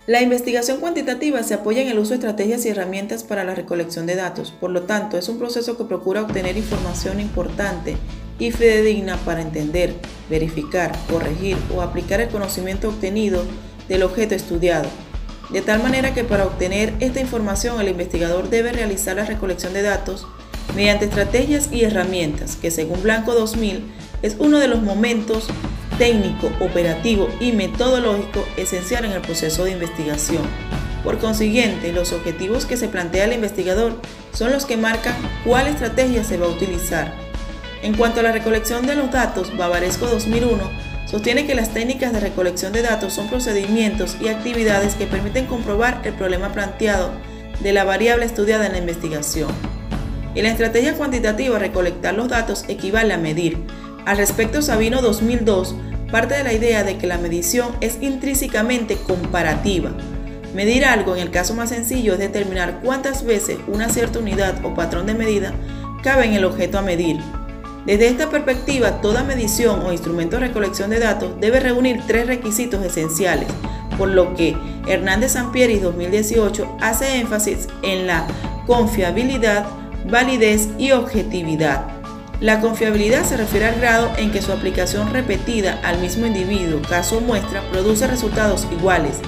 La investigación cuantitativa se apoya en el uso de estrategias y herramientas para la recolección de datos, por lo tanto, es un proceso que procura obtener información importante y fidedigna para entender, verificar, corregir o aplicar el conocimiento obtenido del objeto estudiado. De tal manera que para obtener esta información el investigador debe realizar la recolección de datos mediante estrategias y herramientas que, según Blanco 2000, es uno de los momentos técnico, operativo y metodológico esencial en el proceso de investigación. Por consiguiente, los objetivos que se plantea el investigador son los que marcan cuál estrategia se va a utilizar. En cuanto a la recolección de los datos, Bavaresco 2001 sostiene que las técnicas de recolección de datos son procedimientos y actividades que permiten comprobar el problema planteado de la variable estudiada en la investigación. En la estrategia cuantitativa, recolectar los datos equivale a medir. Al respecto, Sabino 2002 parte de la idea de que la medición es intrínsecamente comparativa. Medir algo, en el caso más sencillo, es determinar cuántas veces una cierta unidad o patrón de medida cabe en el objeto a medir. Desde esta perspectiva, toda medición o instrumento de recolección de datos debe reunir tres requisitos esenciales, por lo que Hernández Sampieri 2018 hace énfasis en la confiabilidad, validez y objetividad. La confiabilidad se refiere al grado en que su aplicación repetida al mismo individuo, caso o muestra, produce resultados iguales,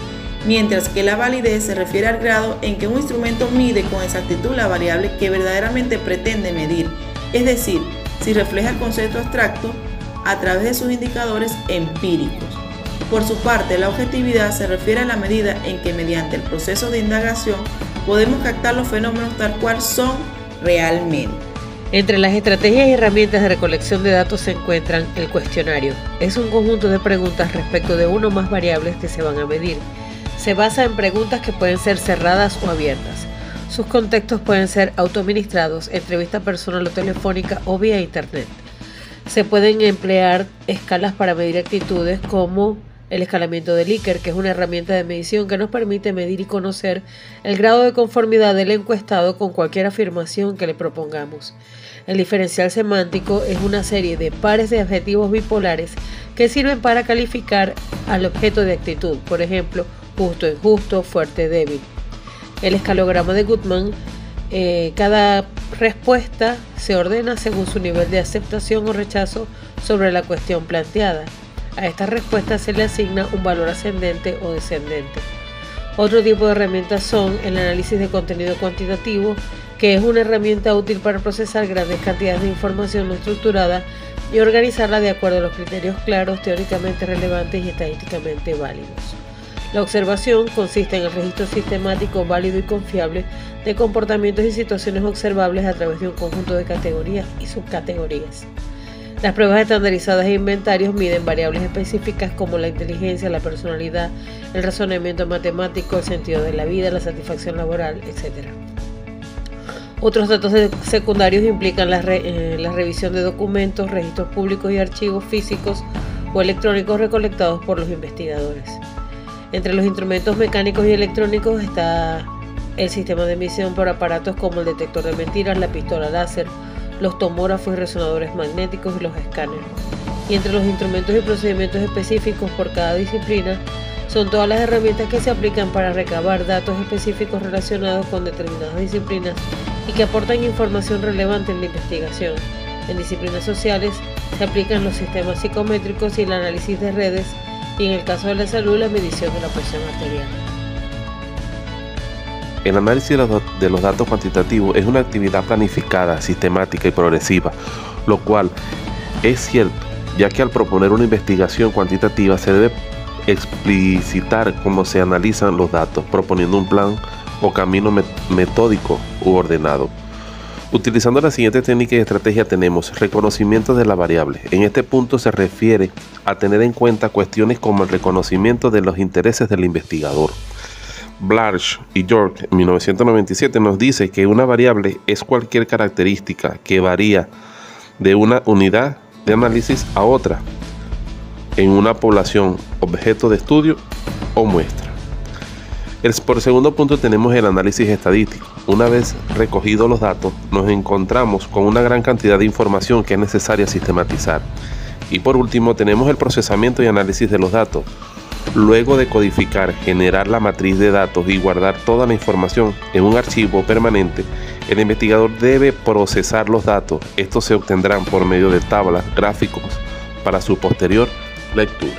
mientras que la validez se refiere al grado en que un instrumento mide con exactitud la variable que verdaderamente pretende medir, es decir, si refleja el concepto abstracto a través de sus indicadores empíricos. Por su parte, la objetividad se refiere a la medida en que mediante el proceso de indagación podemos captar los fenómenos tal cual son realmente. Entre las estrategias y herramientas de recolección de datos se encuentran el cuestionario. Es un conjunto de preguntas respecto de una o más variables que se van a medir. Se basa en preguntas que pueden ser cerradas o abiertas. Sus contextos pueden ser autoadministrados, entrevista personal o telefónica o vía internet. Se pueden emplear escalas para medir actitudes como el escalamiento de Likert, que es una herramienta de medición que nos permite medir y conocer el grado de conformidad del encuestado con cualquier afirmación que le propongamos. El diferencial semántico es una serie de pares de adjetivos bipolares que sirven para calificar al objeto de actitud, por ejemplo, justo, injusto, fuerte, débil. El escalograma de Goodman, cada respuesta se ordena según su nivel de aceptación o rechazo sobre la cuestión planteada. A esta respuesta se le asigna un valor ascendente o descendente. Otro tipo de herramientas son el análisis de contenido cuantitativo, que es una herramienta útil para procesar grandes cantidades de información no estructurada y organizarla de acuerdo a los criterios claros, teóricamente relevantes y estadísticamente válidos. La observación consiste en el registro sistemático, válido y confiable de comportamientos y situaciones observables a través de un conjunto de categorías y subcategorías. Las pruebas estandarizadas e inventarios miden variables específicas como la inteligencia, la personalidad, el razonamiento matemático, el sentido de la vida, la satisfacción laboral, etc. Otros datos secundarios implican la revisión de documentos, registros públicos y archivos físicos o electrónicos recolectados por los investigadores. Entre los instrumentos mecánicos y electrónicos está el sistema de medición por aparatos como el detector de mentiras, la pistola láser, los tomógrafos y resonadores magnéticos y los escáneres. Y entre los instrumentos y procedimientos específicos por cada disciplina son todas las herramientas que se aplican para recabar datos específicos relacionados con determinadas disciplinas y que aportan información relevante en la investigación. En disciplinas sociales se aplican los sistemas psicométricos y el análisis de redes, y en el caso de la salud, la medición de la presión arterial. El análisis de los datos cuantitativos es una actividad planificada, sistemática y progresiva, lo cual es cierto, ya que al proponer una investigación cuantitativa se debe explicitar cómo se analizan los datos, proponiendo un plan o camino metódico u ordenado. Utilizando la siguiente técnica y estrategia tenemos reconocimiento de la variable. En este punto se refiere a tener en cuenta cuestiones como el reconocimiento de los intereses del investigador. Blarch y York en 1997 nos dice que una variable es cualquier característica que varía de una unidad de análisis a otra en una población, objeto de estudio o muestra. Por segundo punto tenemos el análisis estadístico. Una vez recogidos los datos, nos encontramos con una gran cantidad de información que es necesaria sistematizar. Y por último tenemos el procesamiento y análisis de los datos. Luego de codificar, generar la matriz de datos y guardar toda la información en un archivo permanente, el investigador debe procesar los datos. Estos se obtendrán por medio de tablas, gráficos, para su posterior lectura.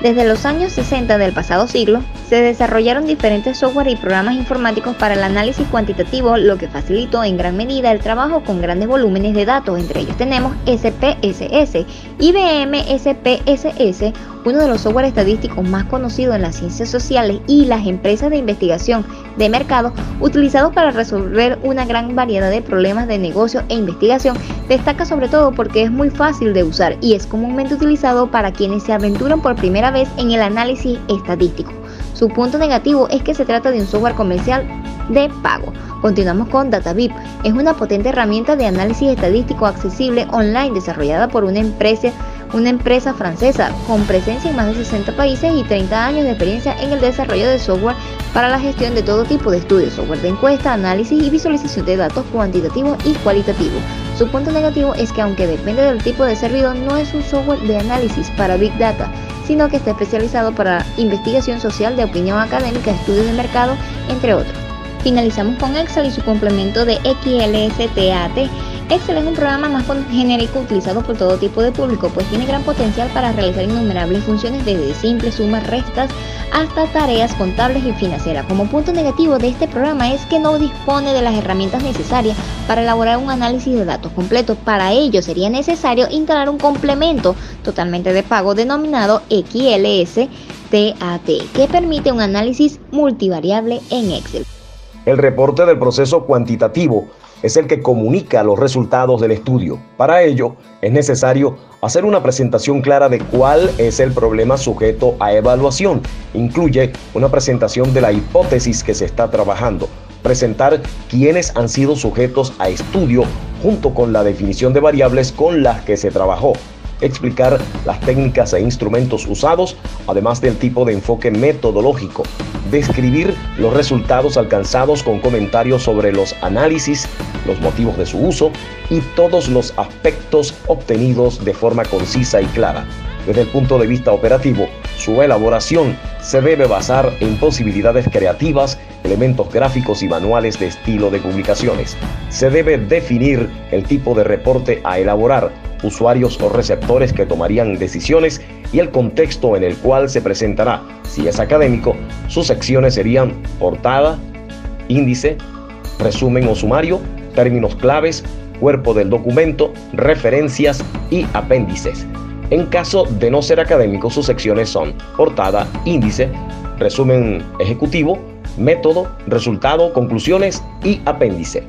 Desde los años 60 del pasado siglo, se desarrollaron diferentes software y programas informáticos para el análisis cuantitativo, lo que facilitó en gran medida el trabajo con grandes volúmenes de datos. Entre ellos tenemos SPSS, IBM SPSS, uno de los software estadísticos más conocidos en las ciencias sociales y las empresas de investigación de mercado, utilizados para resolver una gran variedad de problemas de negocio e investigación. Destaca sobre todo porque es muy fácil de usar y es comúnmente utilizado para quienes se aventuran por primera vez en el análisis estadístico. Su punto negativo es que se trata de un software comercial de pago. Continuamos con DataVip. Es una potente herramienta de análisis estadístico accesible online desarrollada por una empresa francesa con presencia en más de 60 países y 30 años de experiencia en el desarrollo de software para la gestión de todo tipo de estudios, software de encuesta, análisis y visualización de datos cuantitativos y cualitativos. Su punto negativo es que aunque depende del tipo de servidor, no es un software de análisis para Big Data, sino que está especializado para investigación social, de opinión académica, estudios de mercado, entre otros. Finalizamos con Excel y su complemento de XLSTAT. Excel es un programa más genérico utilizado por todo tipo de público, pues tiene gran potencial para realizar innumerables funciones desde simples sumas, restas, hasta tareas contables y financieras. Como punto negativo de este programa es que no dispone de las herramientas necesarias para elaborar un análisis de datos completo. Para ello sería necesario instalar un complemento totalmente de pago denominado XLSTAT, que permite un análisis multivariable en Excel. El reporte del proceso cuantitativo es el que comunica los resultados del estudio. Para ello, es necesario hacer una presentación clara de cuál es el problema sujeto a evaluación. Incluye una presentación de la hipótesis que se está trabajando, presentar quiénes han sido sujetos a estudio junto con la definición de variables con las que se trabajó, explicar las técnicas e instrumentos usados, además del tipo de enfoque metodológico, describir los resultados alcanzados con comentarios sobre los análisis, los motivos de su uso y todos los aspectos obtenidos de forma concisa y clara. Desde el punto de vista operativo, su elaboración se debe basar en posibilidades creativas, elementos gráficos y manuales de estilo de publicaciones. Se debe definir el tipo de reporte a elaborar, usuarios o receptores que tomarían decisiones y el contexto en el cual se presentará. Si es académico, sus secciones serían portada, índice, resumen o sumario, términos claves, cuerpo del documento, referencias y apéndices. En caso de no ser académico, sus secciones son portada, índice, resumen ejecutivo, método, resultado, conclusiones y apéndice.